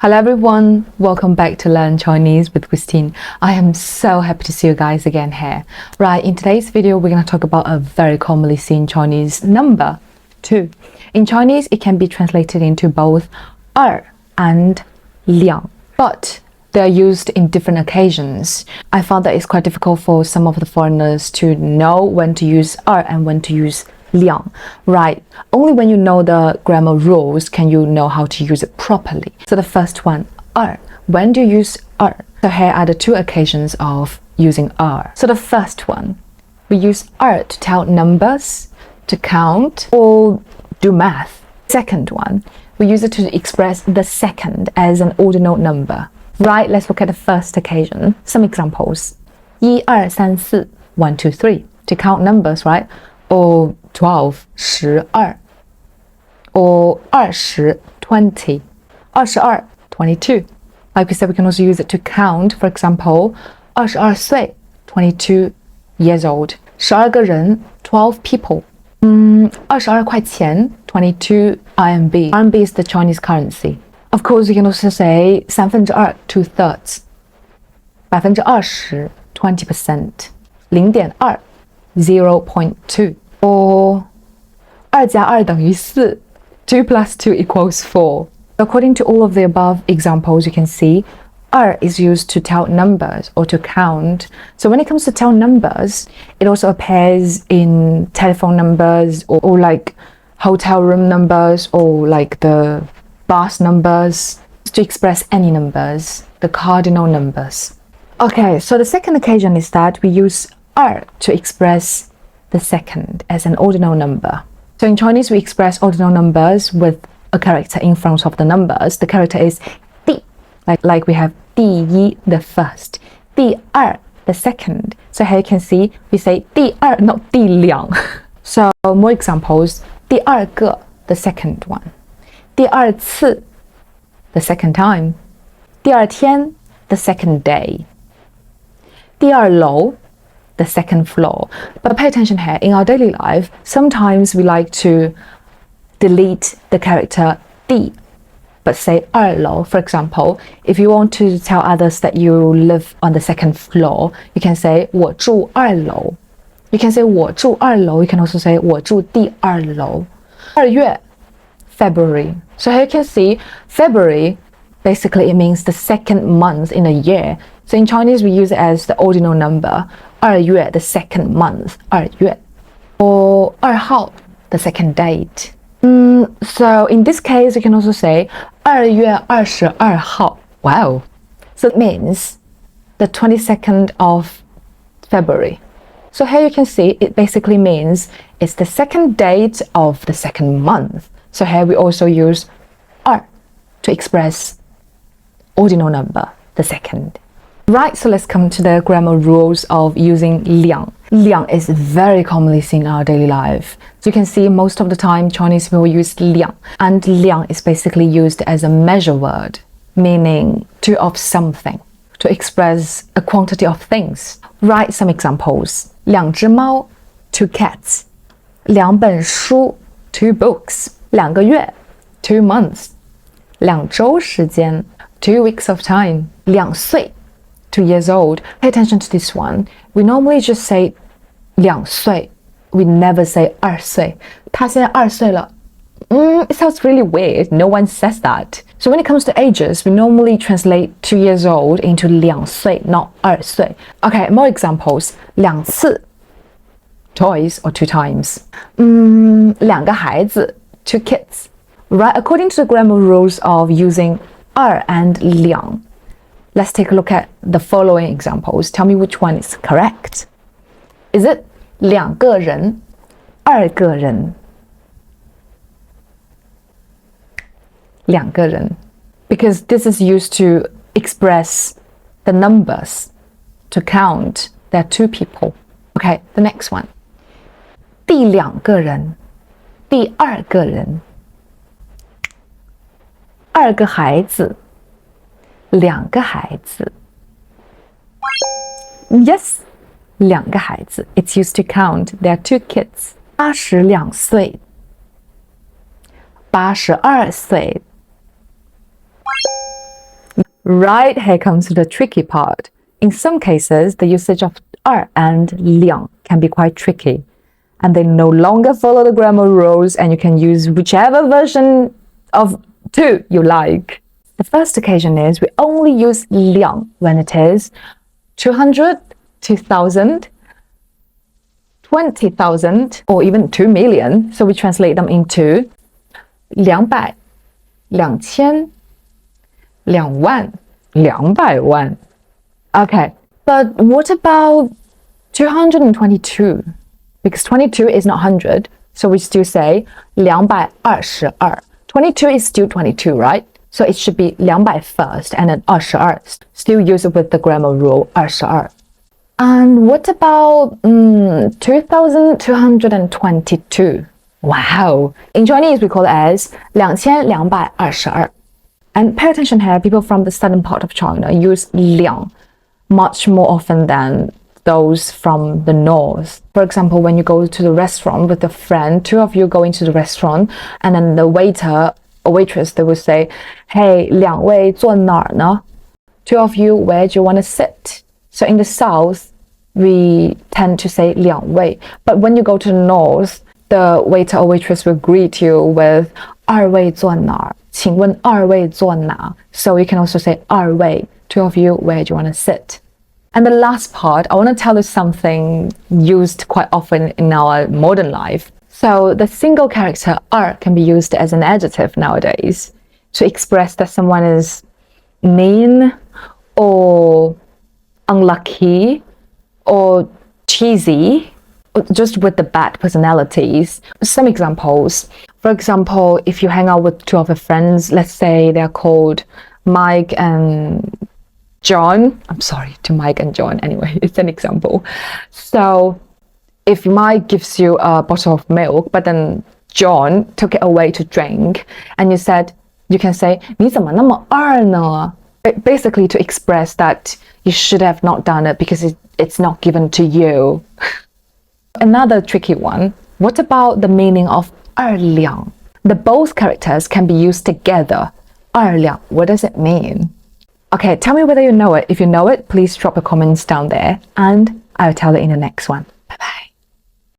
Hello everyone, welcome back to Learn Chinese with Christine. I am so happy to see you guys again here. Right, in today's video, we're going to talk about a very commonly seen Chinese number, 2. In Chinese, it can be translated into both 二 and 两, but they are used in different occasions. I found that it's quite difficult for some of the foreigners to know when to use 二 and when to use 两, right? Only when you know the grammar rules can you know how to use it properly. So the first one, 二. When do you use 二? So here are the two occasions of using 二. So the first one, we use 二 to tell numbers, to count, or do math. Second one, we use it to express the second as an ordinal number. Right, let's look at the first occasion. Some examples. 1 2 3 4 1 2 3 to count numbers, right? Or 12 12 or 20 20 22 22. Like we said, we can also use it to count. For example, 22岁 22 years old. 12个人 12 people. 22块钱 22 RMB. RMB is the Chinese currency. Of course, you can also say 2/3 2/3. 20% 20%. 0.2 0.2. Or 2加2等于4 2 plus 2 equals 4. According to all of the above examples, you can see 2 is used to tell numbers or to count. So when it comes to tell numbers, it also appears in telephone numbers or like hotel room numbers or like the bus numbers, to express any numbers, the cardinal numbers. Okay, so the second occasion is that we use 2 to express the second as an ordinal number. So in Chinese, we express ordinal numbers with a character in front of the numbers. The character is 第, like we have 第一, the first, 第二, the second. So here you can see we say 第二, not 第两. So more examples. 第二个, the second one. 第二次, the second time. 第二天, the second day. 第二楼, the second floor. But pay attention here, in our daily life, sometimes we like to delete the character 第 but say 二楼. For example, if you want to tell others that you live on the second floor, you can say 我住二楼. You can say 我住二楼. You can also say 我住第二楼. 2月 February. So here you can see February, basically it means the second month in a year. So in Chinese, we use it as the ordinal number. 2月 the second month, 2月. Or 2号 the second date. So in this case, you can also say 2月22号. Wow. So it means the 22nd of February. So here you can see it basically means it's the second date of the second month. So here we also use 2 to express ordinal number, the second. Right, so let's come to the grammar rules of using 两. 两 is very commonly seen in our daily life. So you can see most of the time Chinese people use 两, and 两 is basically used as a measure word, meaning two of something, to express a quantity of things. Write some examples. 两只猫 2 cats. 两本书 2 books. 2个月 2 months. 2周时间 2 weeks of time. 2岁 2 years old. Pay attention to this one. We normally just say 2岁. We never say 2岁. 他现在2岁了. It sounds really weird. No one says that. So when it comes to ages, we normally translate 2 years old into 2岁, not 2岁. Okay, more examples. 2次 twice or 2 times. 2个孩子 2 kids. Right, according to the grammar rules of using 2 and 两, let's take a look at the following examples. Tell me which one is correct. Is it 2个人 2个人 2个人? Because this is used to express the numbers, to count. There are 2 people. Okay, the next one. 第2个人 第2个人 2个孩子 2个孩子 Yes, 2个孩子 It's used to count. There are 2 kids. 82岁 82岁 Right, here comes the tricky part. In some cases, the usage of 二 and 两 can be quite tricky, and they no longer follow the grammar rules, and you can use whichever version of 2 you like. The first occasion is we only use 两 when it is 200, 2,000, 20,000, or even 2 million. So we translate them into 200, 2000, 2万, 200万. Okay, but what about 222? Because 22 is not 100, so we still say 222. 22 is still 22, right? So it should be 200 first and then 22. Still use it with the grammar rule 22. And what about 2222? Wow! In Chinese, we call it as 2222. And pay attention here, people from the southern part of China use 两 much more often than those from the north. For example, when you go to the restaurant with a friend, 2 of you go into the restaurant, and then the waiter or waitress, they will say, hey, 2位坐哪儿呢? 2 of you, where do you want to sit? So in the south, we tend to say 2位. But when you go to the north, the waiter or waitress will greet you with 2位坐哪儿? 请问2位坐哪? So you can also say 2位, 2 of you, where do you want to sit? And the last part, I want to tell you something used quite often in our modern life. So the single character 2 can be used as an adjective nowadays to express that someone is mean or unlucky or cheesy, just with the bad personalities. Some examples. For example, if you hang out with 2 of your friends, let's say they're called Mike and John. I'm sorry to Mike and John. Anyway, it's an example. So if Mike gives you a bottle of milk, but then John took it away to drink, and you can say, 你怎么那么二呢? Basically to express that you should have not done it because it's not given to you. Another tricky one. What about the meaning of 二两? The both characters can be used together. 二两, what does it mean? Okay, tell me whether you know it. If you know it, please drop your comments down there, and I'll tell it in the next one.